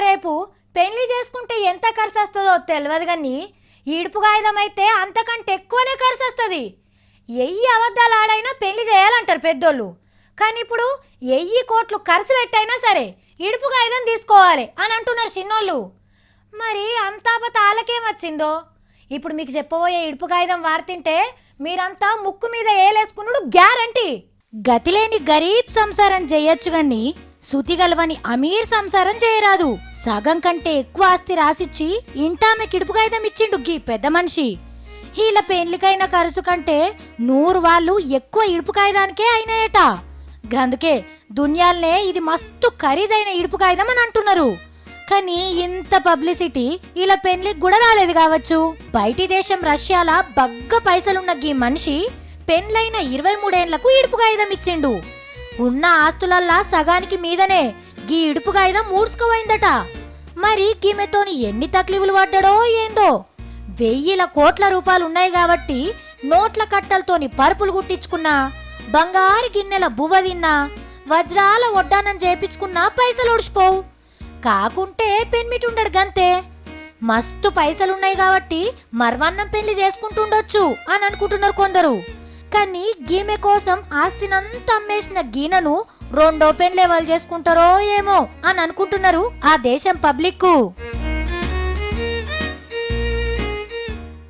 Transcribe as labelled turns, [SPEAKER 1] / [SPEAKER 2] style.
[SPEAKER 1] రేపు పెళ్లి చేసుకుంటే ఎంత ఖర్చు వస్తుందో తెలియదు కానీ ఈడుపు కాగితం అయితే అంతకంటే ఎక్కువనే ఖర్చు వస్తుంది. ఎయ్యి అబద్ధాలు ఆడైనా పెళ్లి చేయాలంటారు పెద్దోళ్ళు. కానీ ఇప్పుడు 1000 కోట్లు ఖర్చు పెట్టైనా సరే ఈడుపు కాగితం తీసుకోవాలి అని అంటున్నారు చిన్నోళ్ళు. మరి అంతాపత ఆలకేమొచ్చిందో ఇప్పుడు మీకు చెప్పబోయే ఈడుపు కాగితం వార్తింటే మీరంతా ముక్కు మీద ఏలేసుకున్నాడు గ్యారంటీ. గతిలేని గరీబ్ సంసారం చేయొచ్చు గాని శృతి గలవని అమీర్ సంసారం చేయరాదు. సగం కంటే ఎక్కువ ఆస్తి రాసిచ్చి ఇంటామె కిడుపు కాగితం ఇచ్చిండు గీ పెద్ద మనిషి. వీళ్ళ పెండ్లికైన ఖర్చు కంటే 100 వాళ్ళు ఎక్కువ ఇడుపు కాగితానికే అయినాయట. గందుకే దునియాల్నే ఇది మస్తు ఖరీదైన ఇడుపు కాగితం అని అంటున్నారు. కానీ ఇంత పబ్లిసిటీ ఇలా పెళ్లికి కూడా రాలేదు కావచ్చు. బయటి దేశం రష్యాల బగ్గ పైసలున్న గీ మనిషి పెండ్లైన 23 ఏళ్లకు ఇడుపు కాగితం ఇచ్చిండు. ఉన్న ఆస్తులల్లా సగానికి మీదనే గీ ఇడుపు కాగితం మూడ్చుకోవైందట. మరి గీమెతోని ఎన్ని తక్లీఫులు పడ్డాడో ఏందో. 1000 కోట్ల రూపాయలు ఉన్నాయి కాబట్టి నోట్ల కట్టలతోని పరుపులు కుట్టించుకున్నా, బంగారు గిన్నెల బువ్వ తిన్నా, వజ్రాల వడ్డానం చేపించుకున్నా పైసలు ఒడిచిపోవు. కాకుంటే పెన్మిటుండడు గంతే. మస్తు పైసలున్నాయి కాబట్టి మర్వన్నం పెళ్లి చేసుకుంటుండొచ్చు అని అనుకుంటున్నారు కొందరు. కానీ గీమె కోసం ఆస్తినంతా అమ్మేసిన గీనను 2వ పెళ్లి ఎవరు చేసుకుంటారో ఏమో అని అనుకుంటున్నారు ఆ దేశం పబ్లిక్.